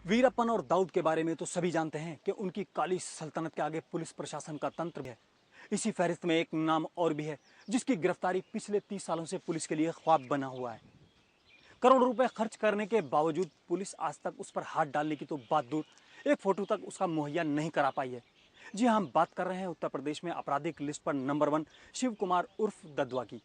वीरप्पन और दाऊद के बारे में तो सभी जानते हैं कि उनकी काली सल्तनत के आगे पुलिस प्रशासन का तंत्र भी है। इसी फहरिस्त में एक नाम और भी है जिसकी गिरफ्तारी पिछले 30 सालों से पुलिस के लिए ख्वाब बना हुआ है। करोड़ों रुपए खर्च करने के बावजूद पुलिस आज तक उस पर हाथ डालने की तो बात दूर, एक फोटो तक उसका मुहैया नहीं करा पाई है। जी हाँ, हम बात कर रहे हैं उत्तर प्रदेश में आपराधिक लिस्ट पर नंबर 1 शिव कुमार उर्फ ददुआ की।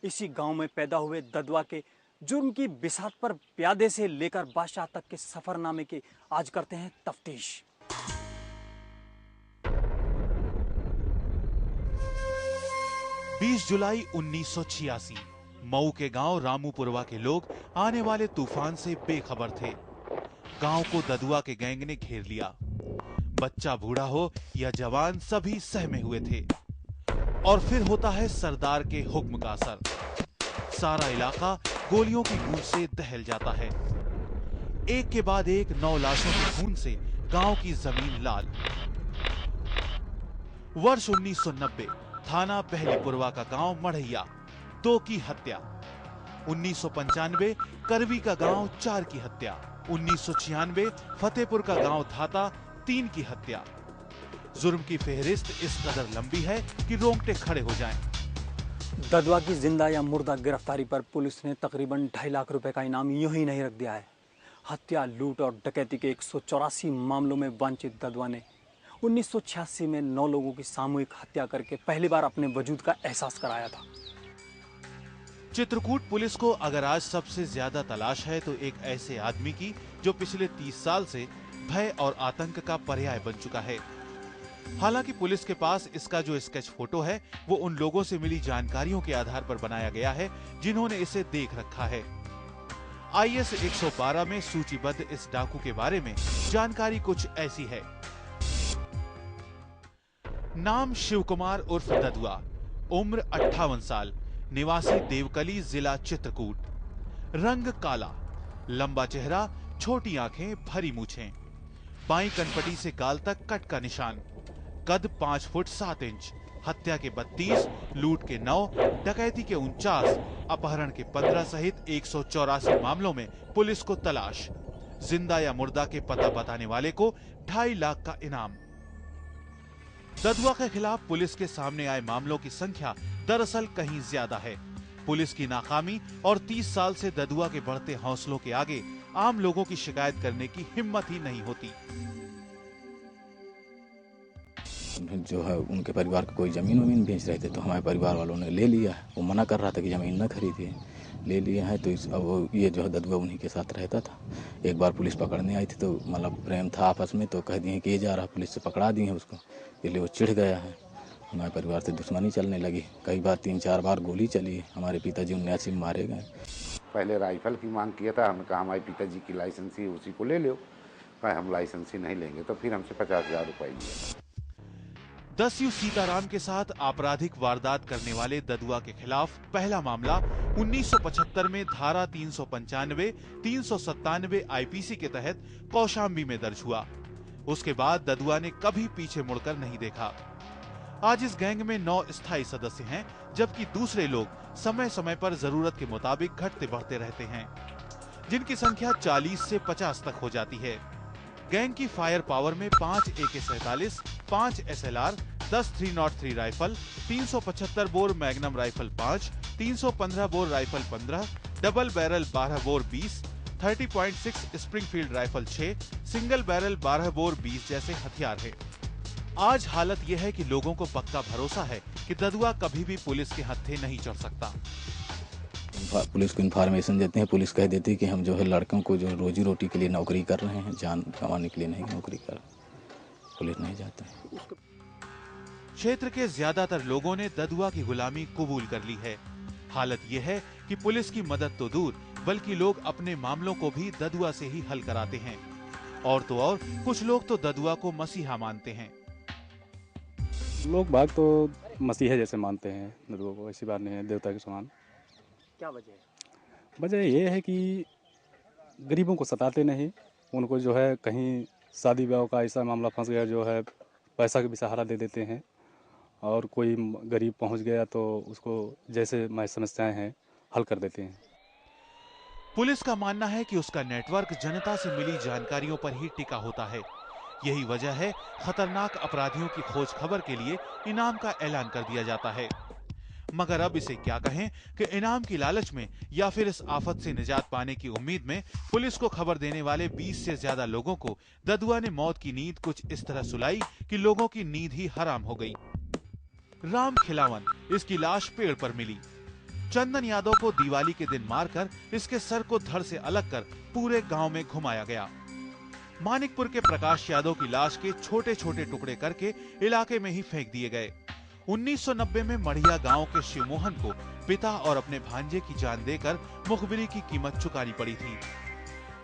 इसी गांव में पैदा हुए ददुआ के जुर्म की बिसात पर प्यादे से लेकर बादशाह तक के सफरनामे की आज करते हैं तफ्तीश। 20 जुलाई 1986 मऊ के गांव रामूपुरवा के लोग आने वाले तूफान से बेखबर थे। गांव को ददुआ के गैंग ने घेर लिया। बच्चा बूढ़ा हो या जवान सभी सहमे हुए थे। और फिर होता है सरदार के हुक्म का असर। सारा इलाका गोलियों की गूंज से दहल जाता है। एक के बाद एक 9 लाशों के खून से गांव की जमीन लाल। वर्ष 1990 थाना पहलीपुरवा का गांव मढ़ैया 2 की हत्या। 1995 करवी का गांव 4 की हत्या। 1996 फतेहपुर का गांव धाता 3 की हत्या। जुर्म की फेहरिस्त इस कदर लंबी है कि रोंगटे खड़े हो जाएं। ददुआ की जिंदा या मुर्दा गिरफ्तारी पर पुलिस ने तकरीबन 2.5 लाख रुपए का इनाम यूं ही नहीं रख दिया है। हत्या, लूट और डकैती के 184 मामलों में वांछित ददुआ ने 1986 में 9 लोगों की सामूहिक हत्या करके पहली बार अपने वजूद का एहसास कराया था। चित्रकूट पुलिस को अगर आज सबसे ज्यादा तलाश है तो एक ऐसे आदमी की जो पिछले 30 साल से भय और आतंक का पर्याय बन चुका है। हालांकि पुलिस के पास इसका जो स्केच फोटो है वो उन लोगों से मिली जानकारियों के आधार पर बनाया गया है जिन्होंने इसे देख रखा है। IS 112 में सूचीबद्ध इस डाकू के बारे में जानकारी कुछ ऐसी है। नाम शिव कुमार उर्फ ददुआ, उम्र 58 साल, निवासी देवकली, जिला चित्रकूट। रंग काला, लंबा चेहरा, छोटी आंखें, भरी मूछें, बाईं कनपटी से गाल तक कट का निशान, कद 5 फुट 7 इंच, हत्या के 32, लूट के 9, डकैती के 49, अपहरण के 15 सहित 184 मामलों में पुलिस को तलाश। जिंदा या मुर्दा के पता बताने वाले को 2.5 लाख का इनाम। ददुआ के खिलाफ पुलिस के सामने आए मामलों की संख्या दरअसल कहीं ज्यादा है। पुलिस की नाकामी और 30 साल से ददुआ के बढ़ते हौसलों के आगे आम लोगों की शिकायत करने की हिम्मत ही नहीं होती। जो है उनके परिवार को कोई जमीन बेच रहे थे तो हमारे परिवार वालों ने ले लिया है। वो मना कर रहा था कि जमीन न खरीदिए, ले लिए हैं। तो अब ये जो है ददुआ उन्हीं के साथ रहता था। एक बार पुलिस पकड़ने आई थी तो मतलब प्रेम था आपस में, तो कह दिए कि ये जा रहा, पुलिस से पकड़ा दिए हैं उसको, इसलिए वो चिढ़ गया है। हमारे परिवार से दुश्मनी चलने लगी। कई बार 3-4 बार गोली चली है। हमारे पिताजी 79 में मारे गए। पहले राइफल की मांग किया था, हमने कहा हमारे पिताजी की लाइसेंसी उसी को ले लो। कहा हम लाइसेंसी नहीं लेंगे, तो फिर हमसे 50,000 रुपये लिए। दस्यु सीताराम के साथ आपराधिक वारदात करने वाले ददुआ के खिलाफ पहला मामला 1975 में धारा 395, 397 IPC के तहत कौशाम्बी में दर्ज हुआ। उसके बाद ददुआ ने कभी पीछे मुड़कर नहीं देखा। आज इस गैंग में 9 स्थायी सदस्य हैं, जबकि दूसरे लोग समय समय पर जरूरत के मुताबिक घटते बढ़ते रहते हैं, जिनकी संख्या 40 से 50 तक हो जाती है। गैंग की फायर पावर में 5 AK-47, 5 SLR, 10 303 rifle, 375 bore magnum rifle 5, 315 bore rifle 15, double barrel 12 bore 20, 30.6 Springfield rifle 6, single barrel 12 bore 20 जैसे हथियार है। आज हालत यह है कि लोगों को पक्का भरोसा है कि ददुआ कभी भी पुलिस के हत्थे नहीं चढ़ सकता। पुलिस को इन्फॉर्मेशन देते हैं, पुलिस कह देती है कि हम जो है लड़कों को जो रोजी रोटी के लिए नौकरी कर रहे हैं, जान कमाने के लिए नहीं नौकरी कर, पुलिस नहीं जाते हैं। क्षेत्र के ज्यादातर लोगों ने ददुआ की गुलामी कबूल कर ली है। हालत यह है कि पुलिस की मदद तो दूर, बल्कि लोग अपने मामलों को भी ददुआ से ही हल कराते हैं। और तो और कुछ लोग तो ददुआ को मसीहा मानते हैं। लोग बाग तो मसीहा जैसे मानते हैं ददुआ को, ऐसी बात नहीं है, देवता के समान। क्या वजह है? वजह ये है कि गरीबों को सताते नहीं, उनको जो है कहीं शादी ब्याह का ऐसा मामला फंस गया जो है पैसा का भी सहारा दे देते हैं, और कोई गरीब पहुंच गया तो उसको जैसे मैं समस्याएं हैं हल कर देते हैं। पुलिस का मानना है कि उसका नेटवर्क जनता से मिली जानकारियों पर ही टिका होता है। यही वजह है खतरनाक अपराधियों की खोज खबर के लिए इनाम का ऐलान कर दिया जाता है। मगर अब इसे क्या कहें कि इनाम की लालच में या फिर इस आफत से निजात पाने की उम्मीद में पुलिस को खबर देने वाले 20 से ज्यादा लोगों को ददुआ ने मौत की नींद कुछ इस तरह सुलाई कि लोगों की नींद ही हराम हो गई। राम खिलावन, इसकी लाश पेड़ पर मिली। चंदन यादव को दिवाली के दिन मारकर इसके सर को धड़ से अलग कर पूरे गांव में घुमाया गया। मानिकपुर के प्रकाश यादव की लाश के छोटे छोटे टुकड़े करके इलाके में ही फेंक दिए गए। 1990 में मढ़िया गांव के शिवमोहन को पिता और अपने भांजे की जान देकर मुखबिरी की कीमत चुकानी पड़ी थी।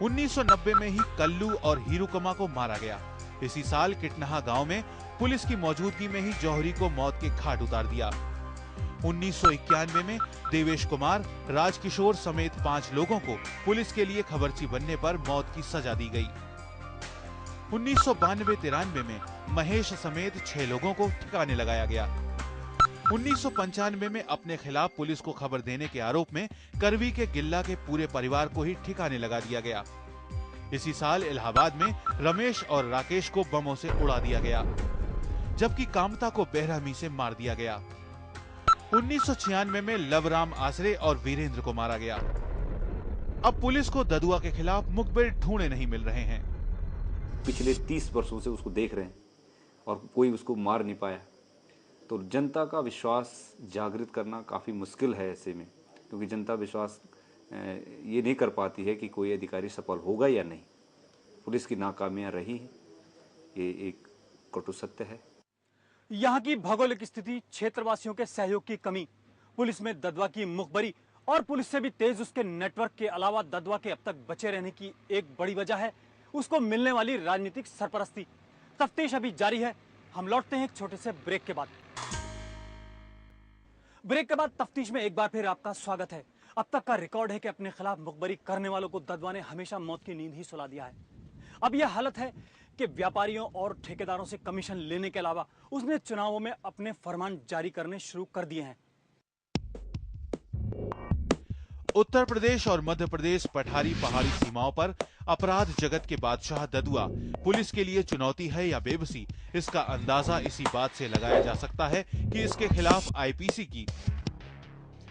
1990 में ही कल्लू और हीरुकमा को मारा गया। इसी साल किटनहा गांव में पुलिस की मौजूदगी में ही जौहरी को मौत के घाट उतार दिया। 1991 में देवेश कुमार, राजकिशोर समेत 5 लोगों को पुलिस के लिए खबरची बनने पर मौत की सजा दी गई। 1992-93 में महेश समेत 6 लोगों को ठिकाने लगाया गया। 1995 में अपने खिलाफ पुलिस को खबर देने के आरोप में करवी के गिल्ला के पूरे परिवार को ही ठिकाने लगा दिया गया। इसी साल इलाहाबाद में रमेश और राकेश को बमों से उड़ा दिया गया, जबकि कामता को बेरहमी से मार दिया गया। 1996 में लवराम आसरे और वीरेंद्र को मारा गया। अब पुलिस को ददुआ के खिलाफ मुखबिर ढूंढे नहीं मिल रहे हैं। पिछले 30 वर्षों से उसको देख रहे हैं और कोई उसको मार नहीं पाया, तो जनता का विश्वास जागृत करना काफ़ी मुश्किल है ऐसे में, क्योंकि जनता विश्वास ये नहीं कर पाती है कि कोई अधिकारी सफल होगा या नहीं। पुलिस की नाकामियां रही हैं, ये एक कटु सत्य है। यहाँ की भौगोलिक स्थिति, क्षेत्रवासियों के सहयोग की कमी, पुलिस में ददुआ की मुखबरी और पुलिस से भी तेज उसके नेटवर्क के अलावा ददुआ के अब तक बचे रहने की एक बड़ी वजह है उसको मिलने वाली राजनीतिक सरपरस्ती। तफ्तीश अभी जारी है। हम लौटते हैं एक छोटे से ब्रेक के बाद। ब्रेक के बाद तफ्तीश में एक बार फिर आपका स्वागत है। अब तक का रिकॉर्ड है कि अपने खिलाफ मुखबरी करने वालों को ददुआ ने हमेशा मौत की नींद ही सुला दिया है। अब यह हालत है कि व्यापारियों और ठेकेदारों से कमीशन लेने के अलावा उसने चुनावों में अपने फरमान जारी करने शुरू कर दिए हैं। उत्तर प्रदेश और मध्य प्रदेश पठारी पहाड़ी सीमाओं पर अपराध जगत के बादशाह ददुआ पुलिस के लिए चुनौती है या बेबसी, इसका अंदाजा इसी बात से लगाया जा सकता है कि इसके खिलाफ आईपीसी की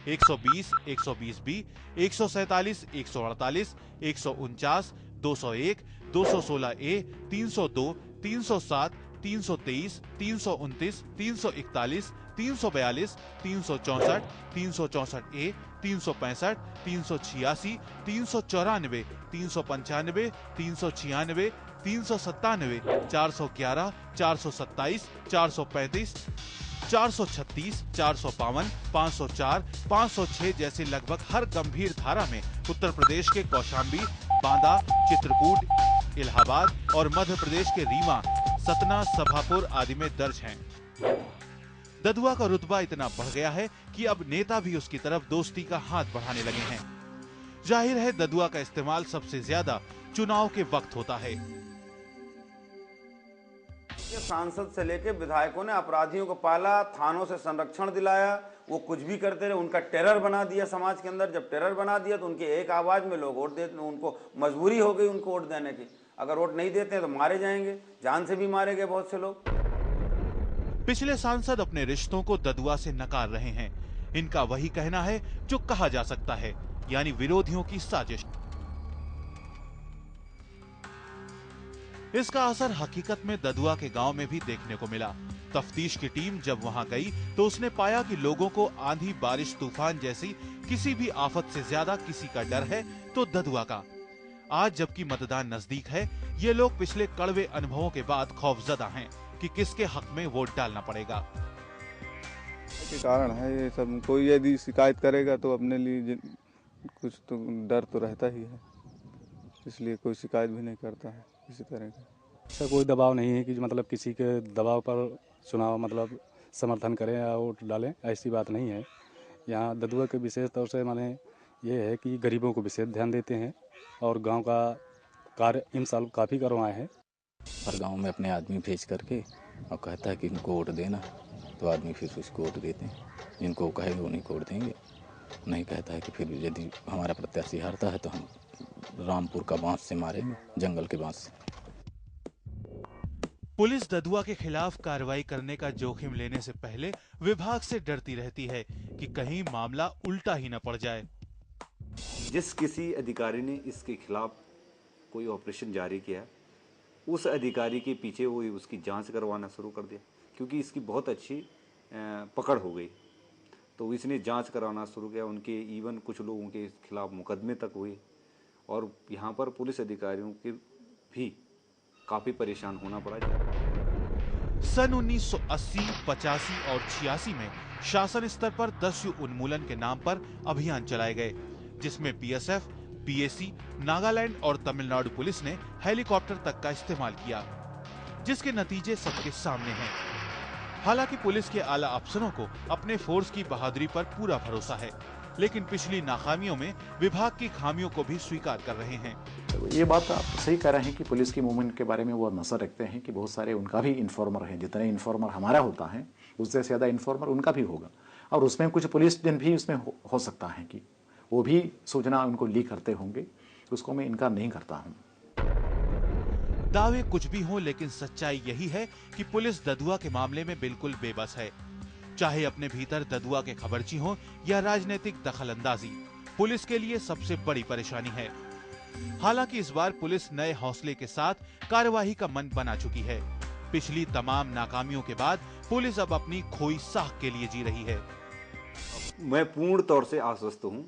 120, 120B, 147, 148, 149, 201, 216A, 302, 307, 323, 329, 341, 342, 364, 364A, 365, 386, 394, 395, 396, 397, 411, 427, 435, 436, 452, 504, 506 जैसे लगभग हर गंभीर धारा में उत्तर प्रदेश के कौशाम्बी, बांदा, चित्रकूट, इलाहाबाद और मध्य प्रदेश के रीवा, सतना, सभापुर आदि में दर्ज हैं। ददुआ का रुतबा इतना बढ़ गया है कि अब नेता भी उसकी तरफ दोस्ती का हाथ बढ़ाने लगे हैं। जाहिर है ददुआ का इस्तेमाल सबसे ज्यादा चुनाव के वक्त होता है। सांसद से लेकर विधायकों ने अपराधियों को पाला, थानों से संरक्षण दिलाया, वो कुछ भी करते रहे, उनका टेरर बना दिया समाज के अंदर। जब टेरर बना दिया तो उनकी एक आवाज में लोग वोट देते, उनको मजबूरी हो गई उनको वोट देने की। अगर वोट नहीं देते हैं तो मारे जाएंगे, जान से भी मारे गए बहुत से लोग। पिछले सांसद अपने रिश्तों को ददुआ से नकार रहे हैं। इनका वही कहना है जो कहा जा सकता है, यानी विरोधियों की साजिश। इसका असर हकीकत में ददुआ के गांव में भी देखने को मिला। तफ्तीश की टीम जब वहां गई तो उसने पाया कि लोगों को आंधी, बारिश, तूफान जैसी किसी भी आफत से ज्यादा किसी का डर है तो ददुआ का। आज जबकि मतदान नजदीक है, ये लोग पिछले कड़वे अनुभवों के बाद खौफजदा हैं कि किसके हक में वोट डालना पड़ेगा। के कारण है ये सब। कोई यदि शिकायत करेगा तो अपने लिए कुछ तो डर तो रहता ही है, इसलिए कोई शिकायत भी नहीं करता है किसी तरह का। ऐसा कोई दबाव नहीं है कि मतलब किसी के दबाव पर चुनाव मतलब समर्थन करें या वोट डालें, ऐसी बात नहीं है। यहाँ ददुआ के विशेष तौर से माने ये है कि गरीबों को विशेष ध्यान देते हैं और गांव का कार्य इन साल काफ़ी करवाए हैं। हर गांव में अपने आदमी भेज करके और कहता है कि इनको वोट देना, तो आदमी फिर उसको वोट देते हैं। जिनको कहेगा उन्हीं को वोट देंगे। नहीं कहता है कि फिर यदि हमारा प्रत्याशी हारता है तो हम रामपुर का बांस से मारेंगे, जंगल के बांस से। पुलिस ददुआ के खिलाफ कार्रवाई करने का जोखिम लेने से पहले विभाग से डरती रहती है कि कहीं मामला उल्टा ही न पड़ जाए। जिस किसी अधिकारी ने इसके खिलाफ कोई ऑपरेशन जारी किया, उस अधिकारी के पीछे वो उसकी जांच करवाना शुरू कर दिया, क्योंकि इसकी बहुत अच्छी पकड़ हो गई। तो इसने जांच करवाना शुरू किया, उनके इवन कुछ लोगों के खिलाफ मुकदमे तक हुए और यहाँ पर पुलिस अधिकारियों के भी काफी परेशान होना पड़ा। सन 1980, 85 और 86 में शासन स्तर पर दस्यु उन्मूलन के नाम पर अभियान चलाए गए, जिसमें बीएसएफ, पीएसी, नागालैंड और तमिलनाडु पुलिस ने हेलीकॉप्टर तक का इस्तेमाल किया, जिसके नतीजे सबके सामने हैं। हालांकि पुलिस के आला अफसरों को अपने फोर्स की बहादुरी पर पूरा भरोसा है, लेकिन पिछली नाकामियों में विभाग की खामियों को भी स्वीकार कर रहे हैं। ये बात आप सही कह रहे हैं कि पुलिस की मूवमेंट के बारे में वो नजर रखते हैं कि बहुत सारे उनका भी इन्फॉर्मर है। जितने इन्फॉर्मर हमारा होता है उससे ज़्यादा इन्फॉर्मर उनका भी होगा, और उसमें कुछ पुलिस जन भी उसमें हो सकता है कि वो भी सूचना उनको लीक करते होंगे, उसको मैं इनकार नहीं करता हूँ। दावे कुछ भी हों, लेकिन सच्चाई यही है कि पुलिस ददुआ के मामले में बिल्कुल बेबस है। चाहे अपने भीतर ददुआ के खबरची हो या राजनीतिक दखलंदाजी, पुलिस के लिए सबसे बड़ी परेशानी है। हालांकि इस बार पुलिस नए हौसले के साथ कार्यवाही का मन बना चुकी है। पिछली तमाम नाकामियों के बाद पुलिस अब अपनी खोई साख के लिए जी रही है। मैं पूर्ण तौर से आश्वस्त हूं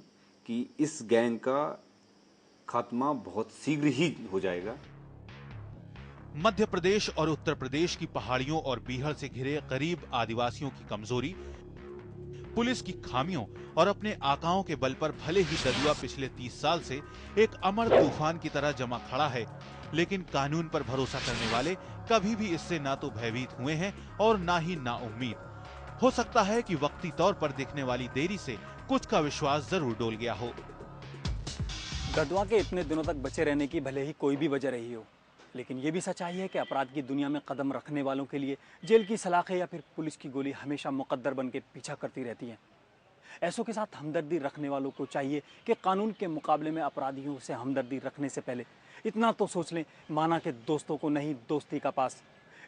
कि इस गैंग का खात्मा बहुत शीघ्र ही हो जाएगा। मध्य प्रदेश और उत्तर प्रदेश की पहाड़ियों और बीहड़ से घिरे गरीब आदिवासियों की कमजोरी, पुलिस की खामियों और अपने आकाओं के बल पर भले ही ददुआ पिछले 30 साल से एक अमर तूफान की तरह जमा खड़ा है, लेकिन कानून पर भरोसा करने वाले कभी भी इससे ना तो भयभीत हुए हैं और ना ही नाउम्मीद। हो सकता है कि वक्ती तौर पर दिखने वाली देरी से कुछ का विश्वास जरूर डोल गया हो। ददुआ के इतने दिनों तक बचे रहने की भले ही कोई भी वजह रही हो, लेकिन ये भी सच्चाई है कि अपराध की दुनिया में कदम रखने वालों के लिए जेल की सलाखें या फिर पुलिस की गोली हमेशा मुकद्दर बन के पीछा करती रहती हैं। ऐसों के साथ हमदर्दी रखने वालों को चाहिए कि कानून के मुकाबले में अपराधियों से हमदर्दी रखने से पहले इतना तो सोच लें, माना कि दोस्तों को नहीं दोस्ती का पास,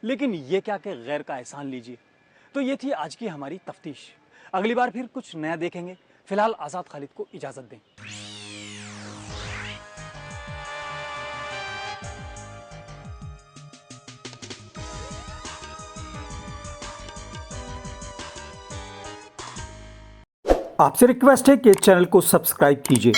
लेकिन ये क्या कि गैर का एहसान लीजिए। तो ये थी आज की हमारी तफ्तीश। अगली बार फिर कुछ नया देखेंगे। फिलहाल आज़ाद खालिद को इजाज़त दें। आपसे रिक्वेस्ट है कि चैनल को सब्सक्राइब कीजिए